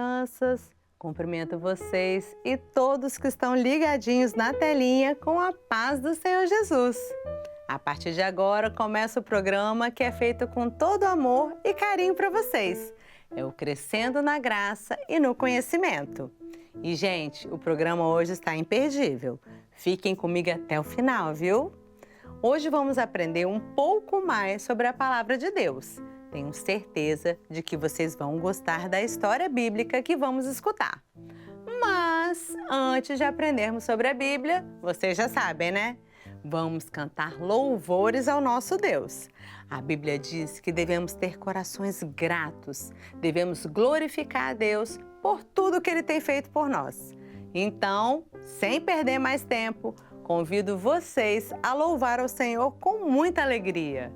crianças! Cumprimento vocês e todos que estão ligadinhos na telinha com a paz do Senhor Jesus. A partir de agora começa o programa que é feito com todo amor e carinho para vocês. É o Crescendo na Graça e no Conhecimento. E, gente, o programa hoje está imperdível. Fiquem comigo até o final, viu? Hoje vamos aprender um pouco mais sobre a Palavra de Deus. Tenho certeza de que vocês vão gostar da história bíblica que vamos escutar. Mas, antes de aprendermos sobre a Bíblia, vocês já sabem, né? Vamos cantar louvores ao nosso Deus. A Bíblia diz que devemos ter corações gratos, devemos glorificar a Deus por tudo que Ele tem feito por nós. Então, sem perder mais tempo, convido vocês a louvar ao Senhor com muita alegria.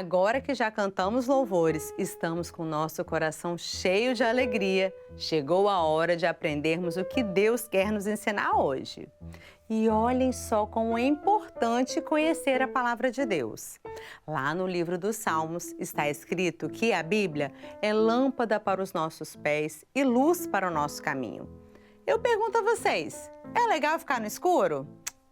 Agora que já cantamos louvores, estamos com nosso coração cheio de alegria. Chegou a hora de aprendermos o que Deus quer nos ensinar hoje. E olhem só como é importante conhecer a palavra de Deus. Lá no livro dos Salmos está escrito que a Bíblia é lâmpada para os nossos pés e luz para o nosso caminho. Eu pergunto a vocês, é legal ficar no escuro?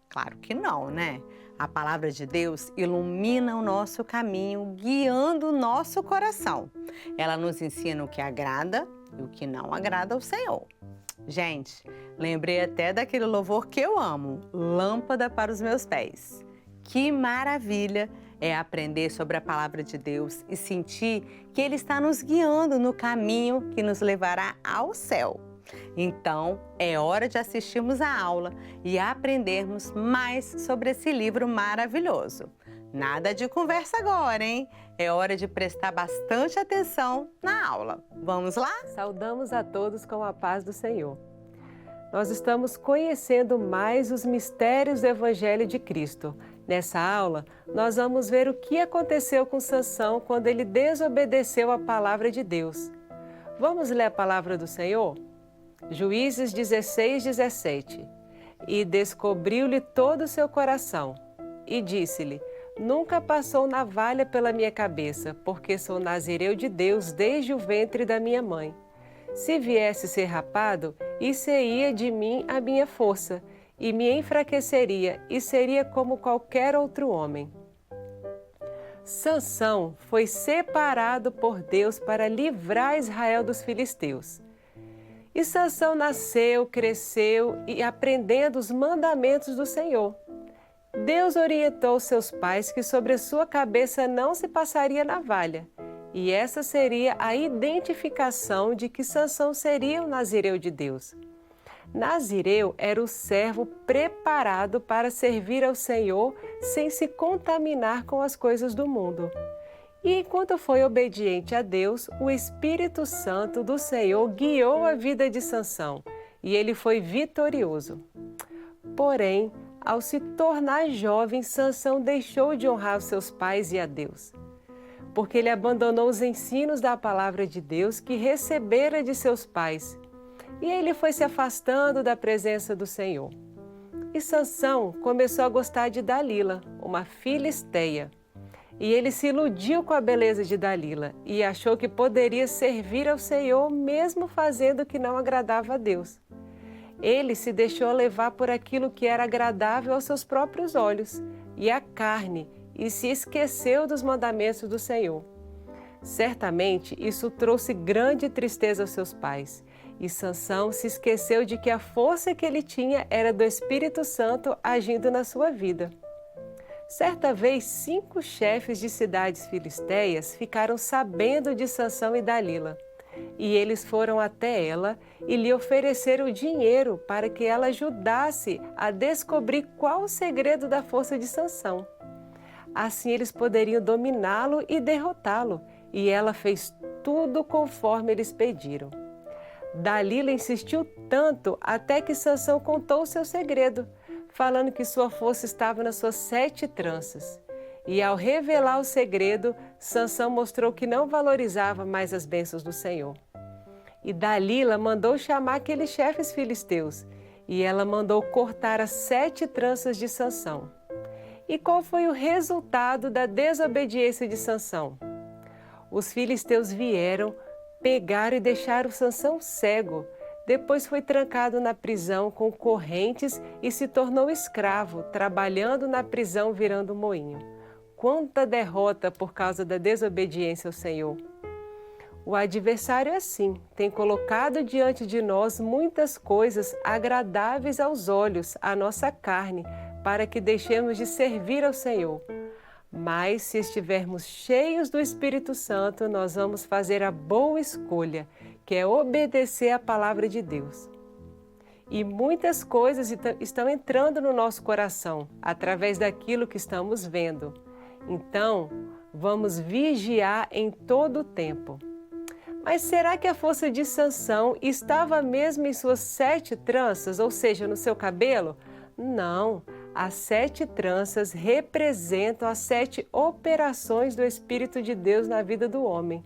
Claro que não, né? A palavra de Deus ilumina o nosso caminho, guiando o nosso coração. Ela nos ensina o que agrada e o que não agrada ao Senhor. Gente, lembrei até daquele louvor que eu amo, Lâmpada para os meus pés. Que maravilha é aprender sobre a palavra de Deus e sentir que Ele está nos guiando no caminho que nos levará ao céu. Então, é hora de assistirmos a aula e aprendermos mais sobre esse livro maravilhoso. Nada de conversa agora, hein? É hora de prestar bastante atenção na aula. Vamos lá? Saudamos a todos com a paz do Senhor. Nós estamos conhecendo mais os mistérios do Evangelho de Cristo. Nessa aula, nós vamos ver o que aconteceu com Sansão quando ele desobedeceu a palavra de Deus. Vamos ler a palavra do Senhor? Juízes 16:17. E descobriu-lhe todo o seu coração, e disse-lhe: Nunca passou navalha pela minha cabeça, porque sou nazireu de Deus desde o ventre da minha mãe. Se viesse ser rapado, isso ia de mim a minha força, e me enfraqueceria, e seria como qualquer outro homem. Sansão foi separado por Deus para livrar Israel dos filisteus. E Sansão nasceu, cresceu e aprendendo os mandamentos do Senhor. Deus orientou seus pais que sobre a sua cabeça não se passaria navalha, e essa seria a identificação de que Sansão seria o nazireu de Deus. Nazireu era o servo preparado para servir ao Senhor sem se contaminar com as coisas do mundo. E enquanto foi obediente a Deus, o Espírito Santo do Senhor guiou a vida de Sansão, e ele foi vitorioso. Porém, ao se tornar jovem, Sansão deixou de honrar os seus pais e a Deus, porque ele abandonou os ensinos da palavra de Deus que recebera de seus pais, e ele foi se afastando da presença do Senhor. E Sansão começou a gostar de Dalila, uma filisteia. E ele se iludiu com a beleza de Dalila e achou que poderia servir ao Senhor mesmo fazendo o que não agradava a Deus. Ele se deixou levar por aquilo que era agradável aos seus próprios olhos e à carne e se esqueceu dos mandamentos do Senhor. Certamente isso trouxe grande tristeza aos seus pais e Sansão se esqueceu de que a força que ele tinha era do Espírito Santo agindo na sua vida. Certa vez, 5 chefes de cidades filisteias ficaram sabendo de Sansão e Dalila, e eles foram até ela e lhe ofereceram dinheiro para que ela ajudasse a descobrir qual o segredo da força de Sansão. Assim eles poderiam dominá-lo e derrotá-lo, e ela fez tudo conforme eles pediram. Dalila insistiu tanto até que Sansão contou o seu segredo, falando que sua força estava nas suas 7 tranças. E ao revelar o segredo, Sansão mostrou que não valorizava mais as bênçãos do Senhor. E Dalila mandou chamar aqueles chefes filisteus, e ela mandou cortar as 7 tranças de Sansão. E qual foi o resultado da desobediência de Sansão? Os filisteus vieram, pegaram e deixaram Sansão cego. Depois foi trancado na prisão com correntes e se tornou escravo, trabalhando na prisão virando moinho. Quanta derrota por causa da desobediência ao Senhor! O adversário é assim, tem colocado diante de nós muitas coisas agradáveis aos olhos, à nossa carne, para que deixemos de servir ao Senhor. Mas se estivermos cheios do Espírito Santo, nós vamos fazer a boa escolha, que é obedecer à palavra de Deus. E muitas coisas estão entrando no nosso coração, através daquilo que estamos vendo. Então, vamos vigiar em todo o tempo. Mas será que a força de Sansão estava mesmo em suas 7 tranças, ou seja, no seu cabelo? Não, as 7 tranças representam as 7 operações do Espírito de Deus na vida do homem.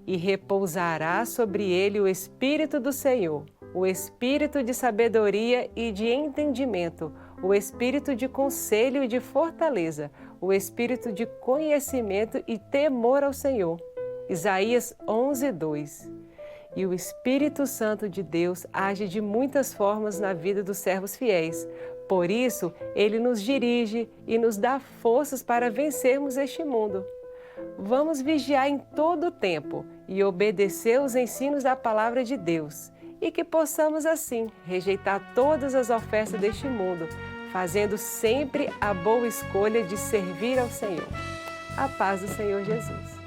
E repousará sobre ele o Espírito do Senhor, o Espírito de sabedoria e de entendimento, o Espírito de conselho e de fortaleza, o Espírito de conhecimento e temor ao Senhor. Isaías 11:2. E o Espírito Santo de Deus age de muitas formas na vida dos servos fiéis. Por isso, ele nos dirige e nos dá forças para vencermos este mundo. Vamos vigiar em todo o tempo e obedecer os ensinos da palavra de Deus, e que possamos assim rejeitar todas as ofertas deste mundo, fazendo sempre a boa escolha de servir ao Senhor. A paz do Senhor Jesus.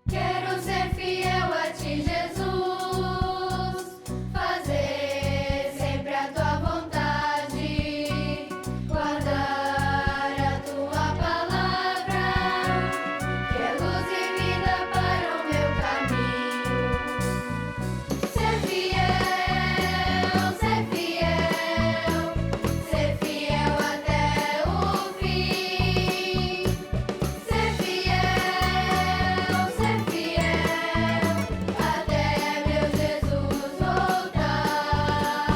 Quero ser fiel a ti, Jesus, fazer sempre a tua vontade, guardar a tua palavra, que é luz e vida para o meu caminho. Ser fiel, ser fiel, ser fiel até o fim. Ser fiel, até meu Jesus voltar.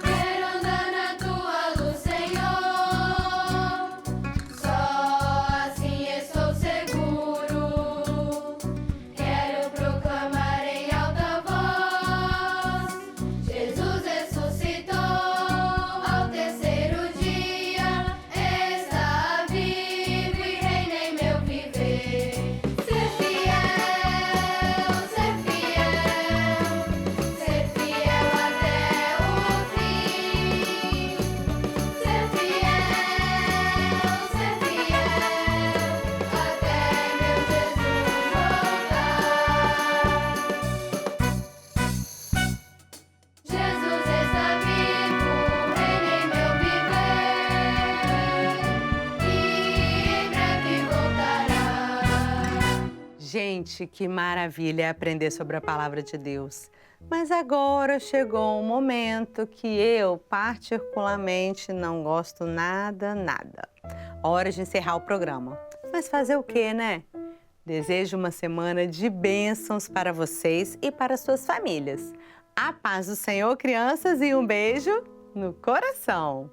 Quero andar na tua luz, Senhor, só assim estou seguro. Quero proclamar em alta voz: Jesus ressuscitou ao terceiro dia, está vivo e reina em meu viver. Ser fiel, ser fiel até o fim. Ser fiel, até meu Jesus voltar. Jesus está vivo, reina em meu viver, e em breve voltará. Gente, que maravilha aprender sobre a palavra de Deus. Mas agora chegou um momento que eu particularmente não gosto nada. Hora de encerrar o programa. Mas fazer o quê, né? Desejo uma semana de bênçãos para vocês e para suas famílias. A paz do Senhor, crianças, e um beijo no coração.